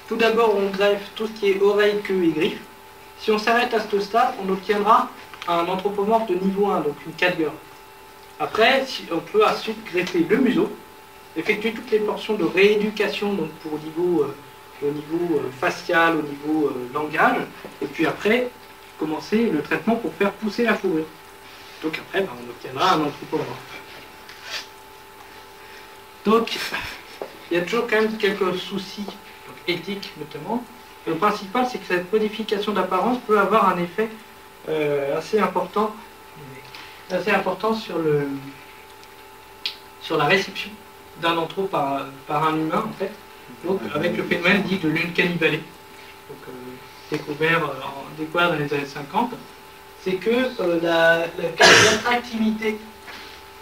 Tout d'abord, on greffe tout ce qui est oreille, queue et griffes. Si on s'arrête à ce stade, on obtiendra un anthropomorphe de niveau 1, donc une catgirl. Après, on peut ensuite greffer le museau, effectuer toutes les portions de rééducation, donc pour au niveau facial, au niveau langage, et puis après, commencer le traitement pour faire pousser la fourrure. Donc après, on obtiendra un anthropomorphe. Donc, il y a toujours quand même quelques soucis donc, éthiques notamment. Et le principal, c'est que cette modification d'apparence peut avoir un effet assez important sur la réception d'un anthro par un humain, en fait. Donc, avec le phénomène dit de l'uncannibalée, découvert dans les années 50, c'est que l'attractivité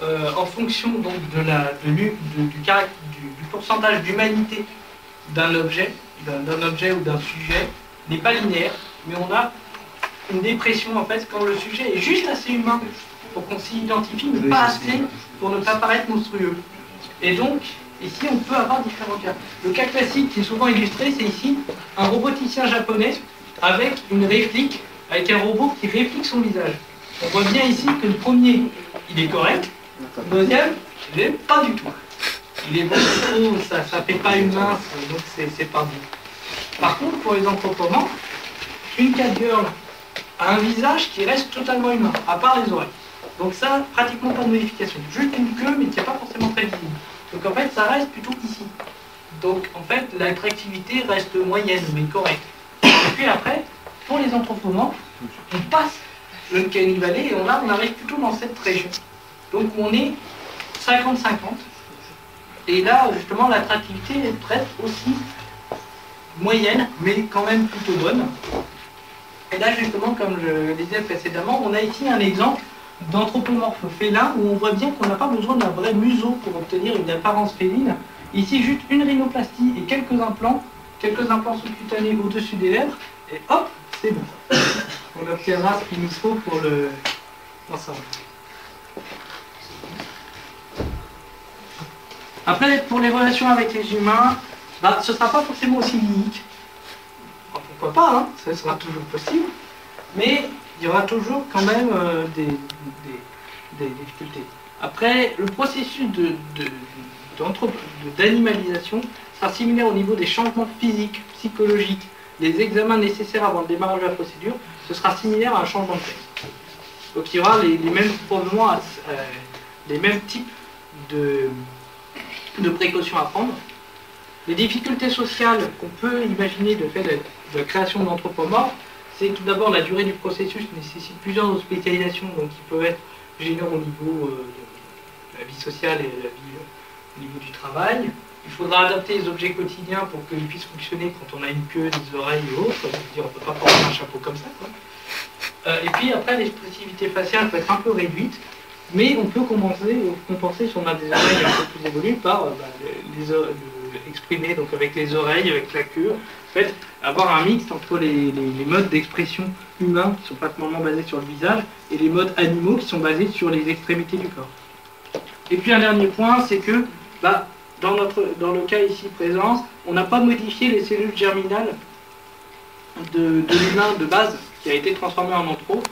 en fonction donc, du pourcentage d'humanité d'un objet ou d'un sujet n'est pas linéaire, mais on a une dépression en fait quand le sujet est juste assez humain pour qu'on s'y identifie, mais pas assez pour ne pas paraître monstrueux. Et donc, ici, on peut avoir différents cas. Le cas classique qui est souvent illustré, c'est ici un roboticien japonais avec une réplique, avec un robot qui réplique son visage. On voit bien ici que le premier, il est correct, le deuxième, il n'est pas du tout. Il est beaucoup trop, ça fait pas humain, donc c'est pas bon. Par contre, pour les anthropomorphes, une catgirl a un visage qui reste totalement humain, à part les oreilles. Donc ça, pratiquement pas de modification. Juste une queue, mais qui n'est pas forcément très visible. Donc en fait, ça reste plutôt ici. Donc en fait, l'attractivité reste moyenne, mais correcte. Et puis après, pour les anthropomorphes, on passe l'uncanny valley et on arrive plutôt dans cette région. Donc on est 50-50. Et là, justement, l'attractivité est presque aussi moyenne, mais quand même plutôt bonne. Et là, justement, comme je le disais précédemment, on a ici un exemple d'anthropomorphe félin où on voit bien qu'on n'a pas besoin d'un vrai museau pour obtenir une apparence féline. Ici, juste une rhinoplastie et quelques implants sous-cutanés au-dessus des lèvres, et hop, c'est bon. On obtiendra ce qu'il nous faut pour l'ensemble. Après, pour les relations avec les humains, ce ne sera pas forcément aussi lyrique. Pourquoi pas, hein, ça sera toujours possible, mais il y aura toujours quand même des difficultés. Après, le processus d'animalisation sera similaire au niveau des changements physiques, psychologiques, des examens nécessaires avant le démarrage de la procédure, ce sera similaire à un changement de sexe. Donc il y aura probablement les mêmes types de précautions à prendre. Les difficultés sociales qu'on peut imaginer de fait de la création d'anthropomorphes, c'est tout d'abord la durée du processus nécessite plusieurs hospitalisations, donc qui peuvent être gênants au niveau de la vie sociale et au niveau du travail. Il faudra adapter les objets quotidiens pour qu'ils puissent fonctionner quand on a une queue, des oreilles et autres. On ne peut pas porter un chapeau comme ça, quoi. Et puis après, l'expressivité faciale peut être un peu réduite, mais on peut compenser si on a des oreilles un peu plus évoluées par exprimer donc avec les oreilles, avec la queue. En fait, avoir un mix entre les modes d'expression humains qui sont pratiquement basés sur le visage et les modes animaux qui sont basés sur les extrémités du corps. Et puis un dernier point, c'est que dans le cas ici présent, on n'a pas modifié les cellules germinales de l'humain de base qui a été transformé en anthro.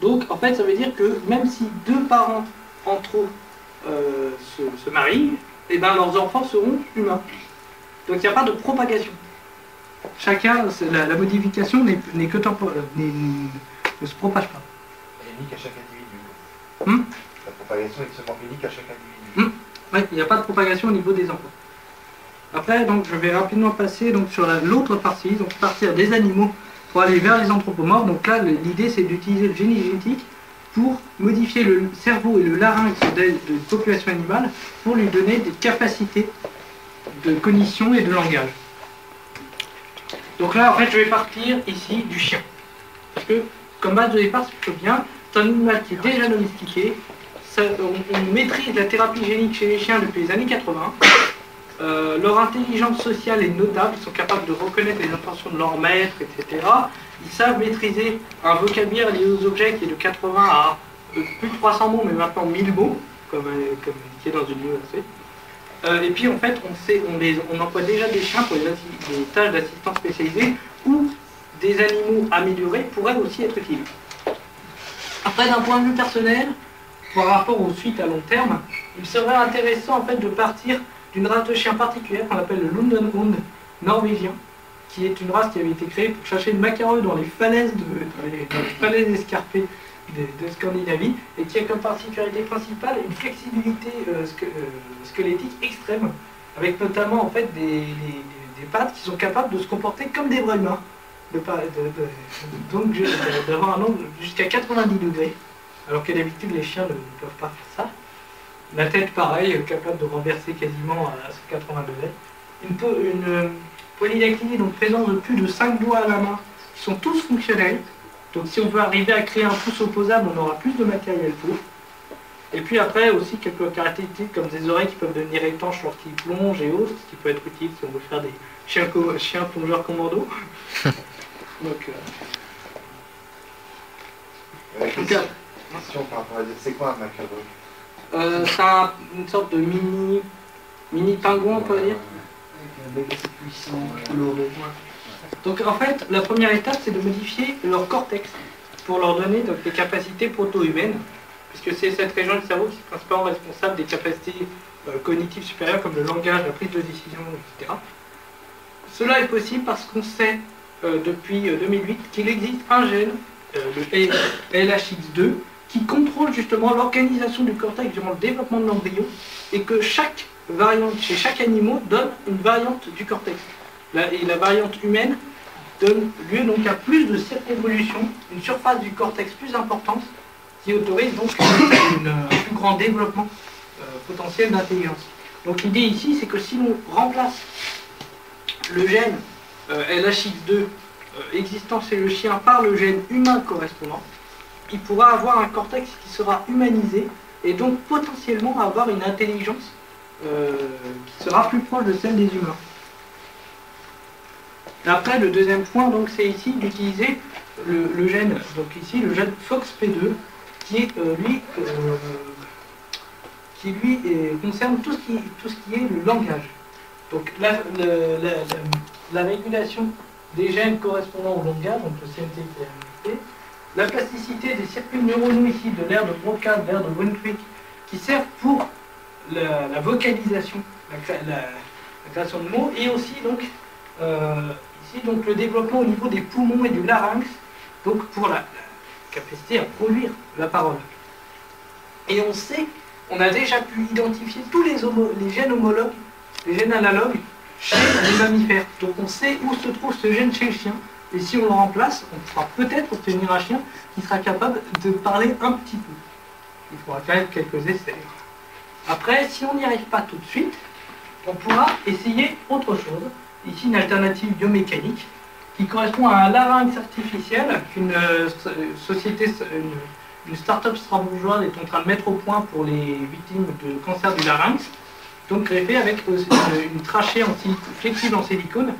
Donc en fait ça veut dire que même si deux parents anthro se marient, et leurs enfants seront humains. Donc il n'y a pas de propagation. Chacun, la modification n'est que temporaire, ne se propage pas. Elle est unique à chaque individu. La propagation est seulement unique à chaque individu. Oui, il n'y a pas de propagation au niveau des enfants. Après, donc, je vais rapidement passer donc, sur l'autre partie, donc partir des animaux pour aller vers les anthropomorphes. Donc là, l'idée c'est d'utiliser le génie génétique pour modifier le cerveau et le larynx de population animale pour lui donner des capacités de cognition et de langage. Donc là, en fait, je vais partir ici du chien. Parce que, comme base de départ, c'est plutôt bien, c'est un animal qui est déjà domestiqué. On maîtrise la thérapie génique chez les chiens depuis les années 80. Leur intelligence sociale est notable, ils sont capables de reconnaître les intentions de leur maître, etc. Ils savent maîtriser un vocabulaire lié aux objets qui est de 80 à plus de 300 mots, mais maintenant 1000 mots, comme indiqué dans une université. Et puis en fait, on emploie déjà des chiens pour des tâches d'assistance spécialisée ou des animaux améliorés pourraient aussi être utiles. Après, d'un point de vue personnel, par rapport aux suites à long terme, il serait intéressant en fait de partir d'une race de chien particulière qu'on appelle le Lundenhund norvégien, qui est une race qui avait été créée pour chercher le macareux dans les falaises, dans les falaises escarpées de Scandinavie, et qui a comme particularité principale une flexibilité squelettique extrême, avec notamment en fait des pattes qui sont capables de se comporter comme des bras humains, donc d'avoir un angle jusqu'à 90 degrés, alors que d'habitude les chiens ne peuvent pas faire ça. La tête pareil, capable de renverser quasiment à 180 degrés. Une polydactylie, donc présence de plus de 5 doigts à la main, qui sont tous fonctionnels. Donc si on veut arriver à créer un pouce opposable, on aura plus de matériel pour. Et puis après aussi quelques caractéristiques comme des oreilles qui peuvent devenir étanches lorsqu'ils plongent et autres, ce qui peut être utile si on veut faire des chiens plongeurs commando. Donc, question par rapport à c'est quoi un macareux? C'est une sorte de mini pingouin, on peut dire. Avec des puissants, colorés. Donc en fait, la première étape, c'est de modifier leur cortex pour leur donner donc, des capacités proto-humaines, puisque c'est cette région du cerveau qui est principalement responsable des capacités cognitives supérieures comme le langage, la prise de décision, etc. Cela est possible parce qu'on sait depuis 2008 qu'il existe un gène, le LHX2, qui contrôle justement l'organisation du cortex durant le développement de l'embryon, et que chaque variante chez chaque animal donne une variante du cortex. Et la variante humaine donne lieu donc à plus de circonvolution, une surface du cortex plus importante, qui autorise donc un plus grand développement potentiel d'intelligence. Donc l'idée ici, c'est que si l'on remplace le gène LHX2 existant chez le chien par le gène humain correspondant, il pourra avoir un cortex qui sera humanisé et donc potentiellement avoir une intelligence qui sera plus proche de celle des humains. Et après, le deuxième point, donc, c'est ici d'utiliser le gène, donc ici le gène FOXP2, qui est lui concerne tout ce qui est le langage. Donc la régulation des gènes correspondant au langage, donc le CMT, la plasticité des circuits neuronaux ici de l'aire de Broca, de l'aire de Wundt-Crick, qui servent pour la vocalisation, la création de mots, et aussi donc ici donc le développement au niveau des poumons et du larynx, donc pour la capacité à produire la parole. Et on a déjà pu identifier tous les gènes homologues, les gènes analogues chez les mammifères. Donc on sait où se trouve ce gène chez le chien, et si on le remplace, on pourra peut-être obtenir un chien qui sera capable de parler un petit peu. Il faudra quand même quelques essais. Après, si on n'y arrive pas tout de suite, on pourra essayer autre chose. Ici, une alternative biomécanique qui correspond à un larynx artificiel qu'une société, une start-up strasbourgeoise est en train de mettre au point pour les victimes de cancer du larynx. Donc greffé avec une trachée flexible en silicone.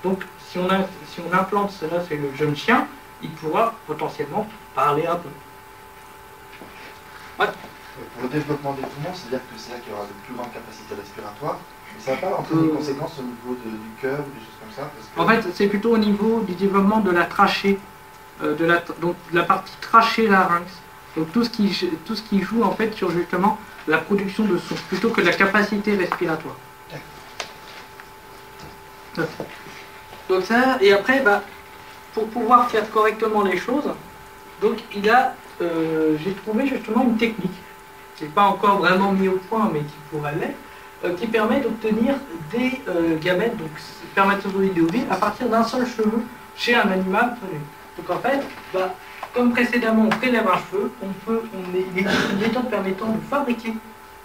Donc si on implante cela chez le jeune chien, il pourra potentiellement parler un peu. Ouais. Pour le développement des poumons, c'est-à-dire que c'est là qu'il y aura de plus grandes capacités respiratoires, mais ça n'a pas entraîné des conséquences au niveau du cœur ou des choses comme ça parce que... En fait, c'est plutôt au niveau du développement de la trachée, donc la partie trachée larynx. Donc tout ce qui joue en fait sur justement la production de son, plutôt que la capacité respiratoire. Donc ça, et après, pour pouvoir faire correctement les choses, donc j'ai trouvé justement une technique, qui n'est pas encore vraiment mis au point, mais qui pourrait l'être, qui permet d'obtenir des gamètes, donc spermatozoïdes et ovules, à partir d'un seul cheveu chez un animal prévu. Donc en fait, comme précédemment on prélève un cheveu, il existe une méthode permettant de fabriquer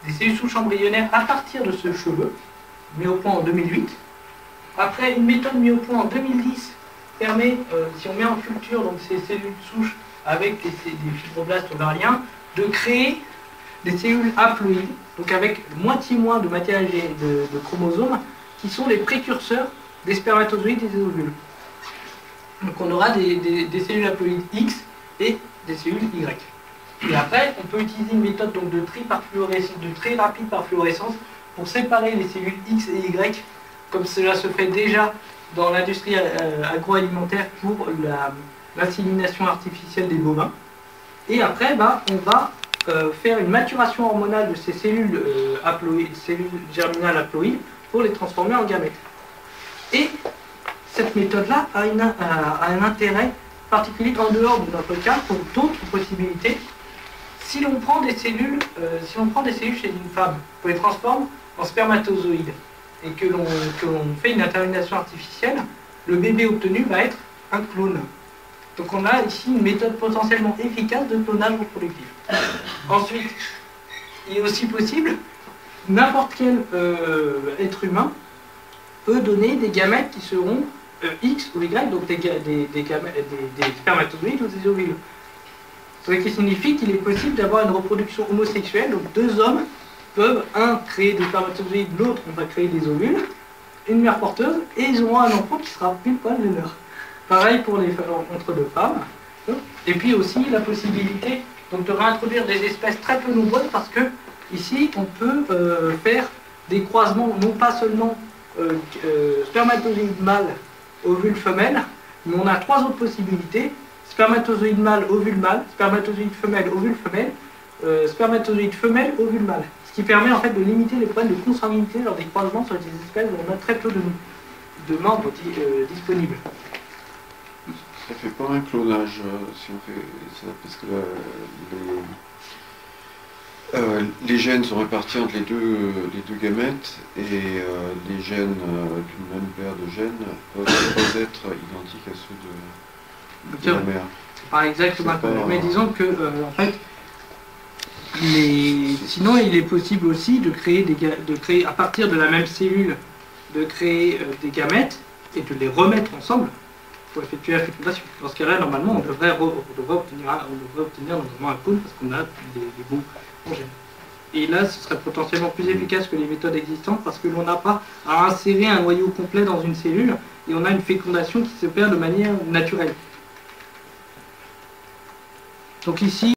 des cellules souches embryonnaires à partir de ce cheveu, mis au point en 2008. Après, une méthode mise au point en 2010 permet, si on met en culture donc ces cellules souches avec des fibroblastes ovariens, de créer des cellules haploïdes, donc avec moitié moins de matériel de chromosomes, qui sont les précurseurs des spermatozoïdes et des ovules. Donc on aura des cellules haploïdes X et des cellules Y. Et après, on peut utiliser une méthode donc, de tri rapide par fluorescence pour séparer les cellules X et Y, comme cela se fait déjà dans l'industrie agroalimentaire pour l'insémination artificielle des bovins. Et après, on va faire une maturation hormonale de ces cellules, cellules germinales haploïdes pour les transformer en gamètes. Et cette méthode-là a un intérêt particulier en dehors de notre cas pour d'autres possibilités. Si l'on prend des cellules, chez une femme, qu'on les transforme en spermatozoïdes et que l'on fait une insémination artificielle, le bébé obtenu va être un clone. Donc on a ici une méthode potentiellement efficace de clonage reproductif. Ensuite, il est aussi possible, n'importe quel être humain peut donner des gamètes qui seront X ou Y, donc des spermatozoïdes ou des ovules. Ce qui signifie qu'il est possible d'avoir une reproduction homosexuelle, donc deux hommes peuvent, un créer des spermatozoïdes, l'autre on va créer des ovules, une mère porteuse, et ils auront un enfant qui sera pile poil le leur. Pareil pour entre deux femmes. Et puis aussi la possibilité donc, de réintroduire des espèces très peu nombreuses parce que ici on peut faire des croisements non pas seulement spermatozoïde mâle, ovule femelle, mais on a trois autres possibilités: spermatozoïde mâle, ovule mâle, spermatozoïde femelle, ovule femelle, spermatozoïde femelle, ovule mâle. Ce qui permet en fait de limiter les problèmes de consanguinité lors des croisements sur des espèces où on a très peu de membres disponibles. Ça fait pas un clonage si on fait ça, parce que les gènes sont répartis entre les deux gamètes et les gènes d'une même paire de gènes peuvent être identiques à ceux de la mère. Pas exactement, mais disons que en fait, sinon il est possible aussi de créer à partir de la même cellule, de créer des gamètes et de les remettre ensemble pour effectuer la fécondation. Dans ce cas-là, normalement, on devrait obtenir normalement un clone parce qu'on a des bons gènes. Et là, ce serait potentiellement plus efficace que les méthodes existantes parce que l'on n'a pas à insérer un noyau complet dans une cellule et on a une fécondation qui se perd de manière naturelle. Donc ici,